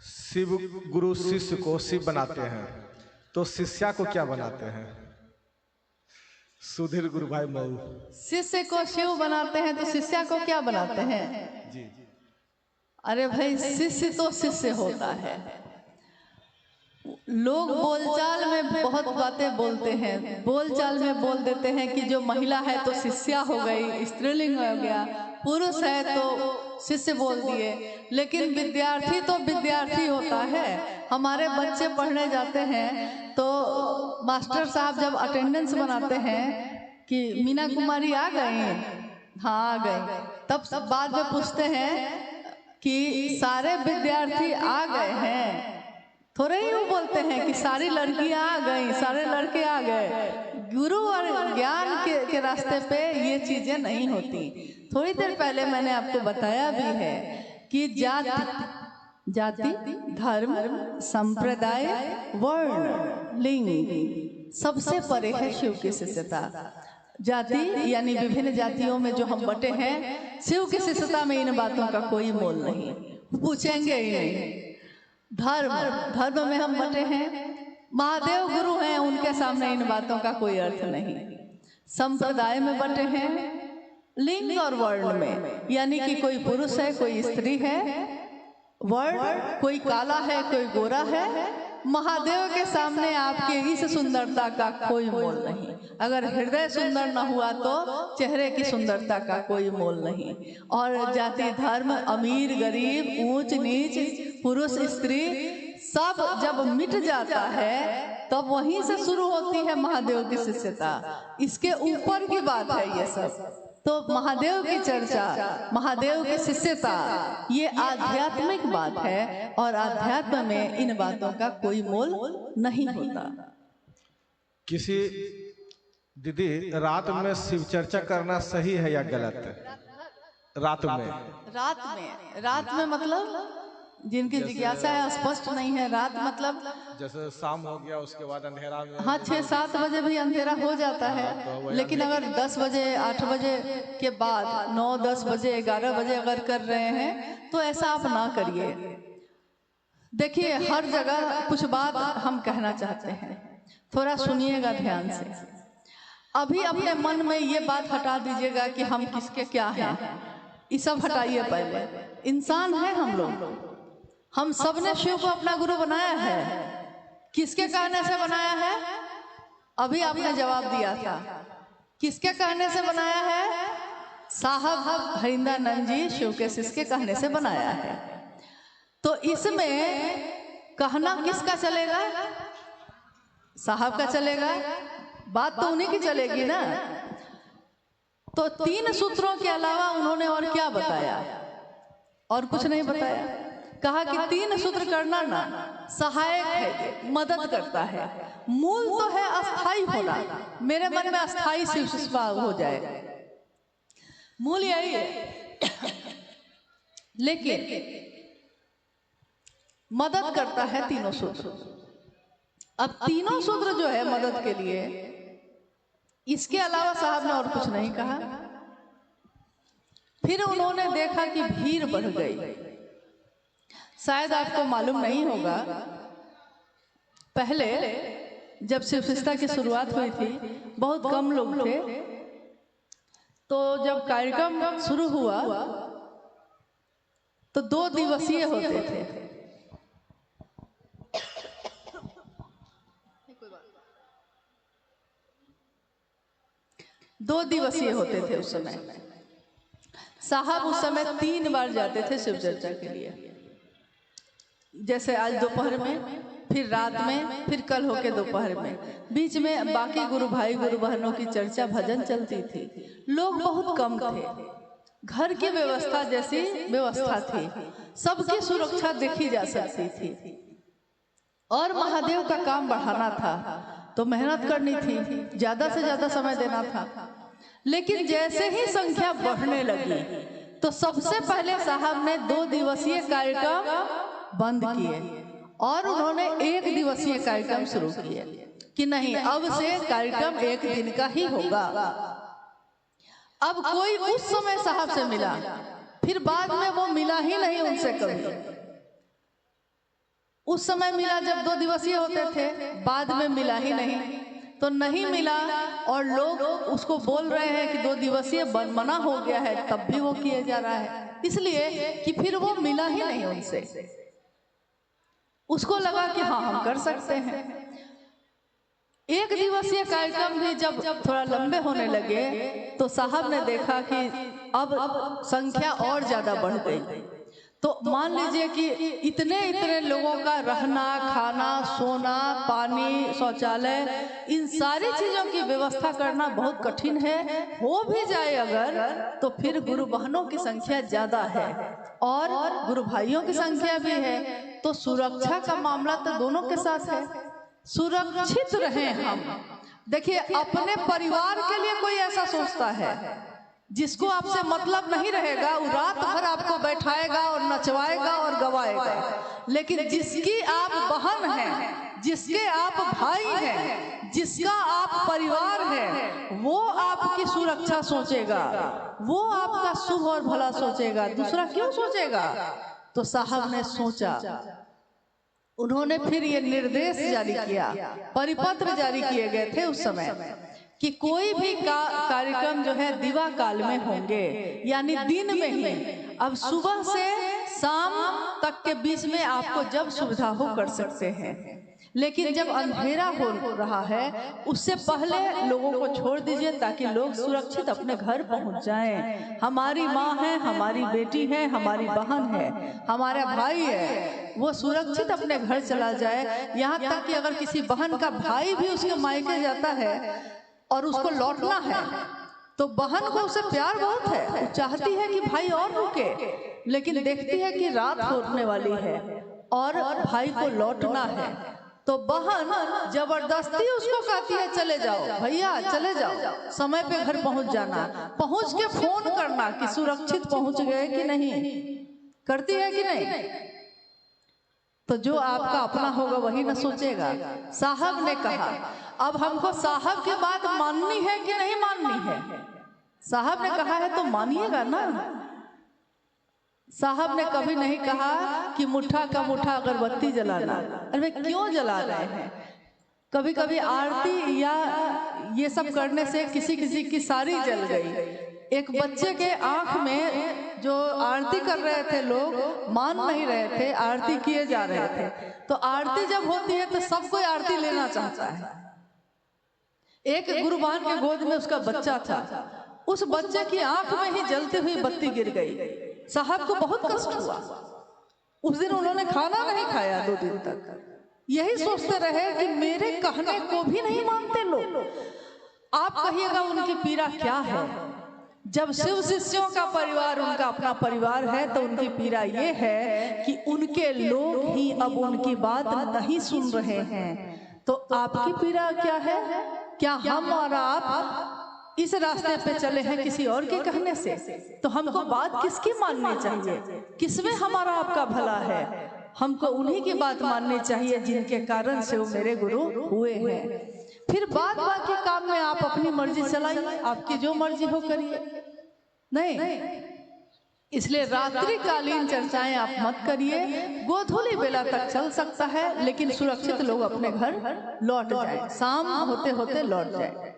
शिव गुरु शिष्य को शिव बनाते हैं तो शिष्या को क्या बनाते हैं? सुधीर गुरु भाई मऊ। शिष्य को शिव बनाते हैं तो शिष्या को क्या बनाते हैं? जी। अरे भाई, शिष्य तो शिष्य होता है। लोग बोलचाल में बहुत बातें बोलते हैं, बोलचाल में बोल देते हैं कि जो महिला है तो शिष्या हो गई, स्त्रीलिंग हो गया, पुरुष है तो शिष्य बोल दिए। लेकिन विद्यार्थी तो विद्यार्थी होता है। हमारे बच्चे पढ़ने जाते हैं तो मास्टर साहब जब अटेंडेंस बनाते हैं कि मीना कुमारी आ गई, हाँ आ गई, तब बाद में पूछते हैं कि सारे विद्यार्थी आ गए हैं। थोड़े ही वो बोलते हैं कि सारी लड़कियां आ गई, सारे लड़के आ गए। गुरु और ज्ञान के रास्ते पे ये चीजें नहीं होती। थोड़ी देर पहले मैंने आपको बताया भी है कि जाति, धर्म, संप्रदाय, वर्ण, लिंग सबसे परे है शिव की शिष्यता। जाति यानी विभिन्न जातियों में जो हम बटे हैं, शिव की शिष्यता में इन बातों का कोई मोल नहीं, पूछेंगे ही नहीं। धर्म में हम बटे हैं, महादेव गुरु हैं, उनके सामने इन बातों का कोई अर्थ नहीं। संप्रदाय में बटे हैं, लिंग और वर्ण में, यानी कि कोई पुरुष है कोई स्त्री है, वर्ण कोई काला है कोई गोरा है। महादेव के सामने आपके इस सुंदरता का कोई मोल नहीं। अगर हृदय सुंदर न हुआ तो चेहरे की सुंदरता का कोई मोल नहीं। और जाति, धर्म, अमीर गरीब, ऊंच नीच, पुरुष स्त्री सब जब मिट जाता है तब वहीं से शुरू होती है महादेव की शिष्यता। इसके ऊपर की बात है ये सब। तो महादेव की चर्चा, महादेव की शिष्यता, ये आध्यात्मिक बात है और आध्यात्म में इन बातों का कोई मोल नहीं होता। किसी दीदी, रात में शिव चर्चा करना सही है या गलत? रात में मतलब जिनकी जिज्ञासा है स्पष्ट नहीं है। रात मतलब जैसे शाम हो गया उसके बाद अंधेरा में, हाँ 6-7 बजे भी अंधेरा हो जाता है। लेकिन अगर 10 बजे 8 बजे के बाद 9-10 बजे 11 बजे अगर कर रहे हैं तो ऐसा आप ना करिए। देखिए, हर जगह कुछ बात हम कहना चाहते हैं, थोड़ा सुनिएगा ध्यान से। अभी अपने मन में ये बात हटा दीजिएगा कि हम किसके क्या हैं, ये सब हटाइए। पहले इंसान है हम लोग, हम सबने शिव को अपना गुरु बनाया है। किसके कहने से बनाया है? अभी आपने जवाब दिया था। किसके कहने से बनाया है? साहब हरिंद्रानंद जी शिव के शिष्य के कहने से बनाया है। तो इसमें कहना किसका चलेगा? साहब का चलेगा। बात तो उन्हीं की चलेगी ना। तो 3 सूत्रों के अलावा उन्होंने और क्या बताया? और कुछ नहीं बताया। कहा कि 3 सूत्र करना ना सहायक है, मदद करता है। मूल तो है अस्थाई होना। मेरे मन में अस्थाई शिव शिष्यता हो जाए, मूल यही है। लेकिन मदद करता है 3 सूत्र। अब 3 सूत्र जो है मदद के लिए, इसके अलावा साहब ने और कुछ नहीं कहा। फिर उन्होंने देखा कि भीड़ बढ़ गई। शायद आपको मालूम नहीं होगा, पहले जब शिव शिष्यता की शुरुआत हुई थी बहुत कम लोग थे। तो जब कार्यक्रम शुरू हुआ तो 2 दिवसीय होते थे। 2 दिवसीय होते थे उस समय। साहब उस समय 3 बार जाते थे शिव चर्चा के लिए। जैसे आज दोपहर में, फिर रात में, फिर कल होके दोपहर में। बीच में बाकी गुरु भाई गुरु बहनों की चर्चा भजन चलती थी। लोग बहुत कम थे। घर की व्यवस्था जैसी व्यवस्था थी, सबकी सुरक्षा देखी जा सकती थी। और महादेव का काम बढ़ाना था तो मेहनत करनी थी, ज्यादा से ज्यादा समय देना था। लेकिन जैसे ही संख्या बढ़ने लगी तो सबसे पहले साहब ने 2 दिवसीय कार्यक्रम बंद किए और उन्होंने 1 दिवसीय कार्यक्रम शुरू किए कि नहीं, अब से कार्यक्रम 1 दिन का ही होगा। अब कोई उस समय साहब से मिला, फिर बाद में वो मिला ही नहीं उनसे कभी। उस समय मिला जब 2 दिवसीय होते थे, बाद में मिला ही नहीं, तो नहीं मिला और लोग उसको बोल रहे हैं कि 2 दिवसीय मना हो गया है, तब भी वो किया जा रहा है, इसलिए कि फिर वो मिला ही नहीं उनसे। उसको लगा कि हाँ हम कर सकते हैं। 1 दिवसीय कार्यक्रम भी जब थोड़ा लंबे होने लगे तो साहब ने देखा कि अब संख्या और ज्यादा बढ़ गई। तो मान लीजिए कि इतने लोगों का रहना, खाना, सोना, पानी, शौचालय, इन सारी चीजों की व्यवस्था करना बहुत कठिन है। हो भी जाए अगर तो फिर गुरु बहनों की संख्या ज्यादा है और गुरु भाइयों की संख्या भी है, तो सुरक्षा का मामला तो दोनों के साथ है। सुरक्षित रहें हम। देखिए, अपने परिवार के लिए कोई ऐसा सोचता है, जिसको आपसे मतलब नहीं रहेगा वो रात भर आपको बैठाएगा और नचवाएगा और गवाएगा, लेकिन जिसकी आप बहन हैं, जिसके आप भाई हैं, जिसका आप परिवार है, वो आपकी सुरक्षा सोचेगा, वो आपका शुभ और भला सोचेगा, दूसरा क्यों सोचेगा। तो साहब ने सोचा, उन्होंने फिर ये निर्देश जारी किया, परिपत्र जारी किए गए थे उस समय कि कोई भी कार्यक्रम जो है दिवा काल में होंगे, यानी दिन में ही। अब सुबह से शाम तक के बीच में आपको जब सुविधा हो कर सकते हैं, लेकिन जब अंधेरा हो रहा है उससे पहले लोगों को छोड़ दीजिए ताकि लोग सुरक्षित अपने घर पहुंच जाएं। हमारी माँ है, हमारी बेटी है, हमारी बहन है, हमारा भाई है, वो सुरक्षित अपने घर चला जाए। यहाँ तक कि अगर किसी बहन का भाई भी उसके मायके जाता है और उसको लौटना है तो बहन को उससे प्यार बहुत है, वो चाहती है कि भाई और रुके, लेकिन देखती है कि रात होने वाली है और भाई को लौटना है, तो बहन जबरदस्ती उसको कहती है चले जाओ भैया, चले जाओ, समय पे घर पहुंच जाना, पहुंच के फोन करना कि सुरक्षित पहुंच गए कि नहीं, करती है कि नहीं। तो जो आपका अपना होगा वही ना सोचेगा। साहब ने कहा अब हमको साहब की बात माननी है कि नहीं माननी है। साहब ने कहा है तो मानिएगा ना। साहब ने कभी नहीं कहा कि मुट्ठा का मुट्ठा अगरबत्ती जलाना। अरे क्यों जला रहे हैं? कभी कभी आरती या ये सब करने से किसी किसी की सारी जल गई। एक बच्चे के आंख में जो आरती कर रहे थे लोग मान नहीं रहे थे, आरती किए जा रहे थे, तो आरती जब होती है तो सब कोई आरती लेना चाहता है। एक गुरुबान के गोद में उसका बच्चा था, उस बच्चे की आंख में ही जलती हुई बत्ती गिर गई। साहब को बहुत कष्ट हुआ। उस दिन उन्होंने खाना नहीं खाया 2 दिन तक। यही सोचते रहे कि मेरे कहने को भी नहीं मानते लोग। आप कहिएगा उनकी पीड़ा क्या है? जब शिव शिष्यों का परिवार उनका अपना परिवार है तो उनकी पीड़ा ये है कि उनके लोग ही अब उनकी बात नहीं सुन रहे हैं। तो आपकी पीड़ा क्या है? क्या हम और आप इस रास्ते पे चले हैं किसी और के कहने से? तो हमको बात किसकी माननी चाहिए? किसमें हमारा आपका भला है? हमको उन्हीं की बात माननी चाहिए जिनके कारण से वो मेरे गुरु हुए हैं। फिर बाद बाकी काम में आप अपनी मर्जी चलाइए, आपकी जो मर्जी हो करिए। नहीं, इसलिए रात्रिकालीन चर्चाएं आप मत करिए। गोधूली बेला तक चल सकता है, लेकिन सुरक्षित लोग अपने घर लौट जाए, शाम होते होते लौट जाए।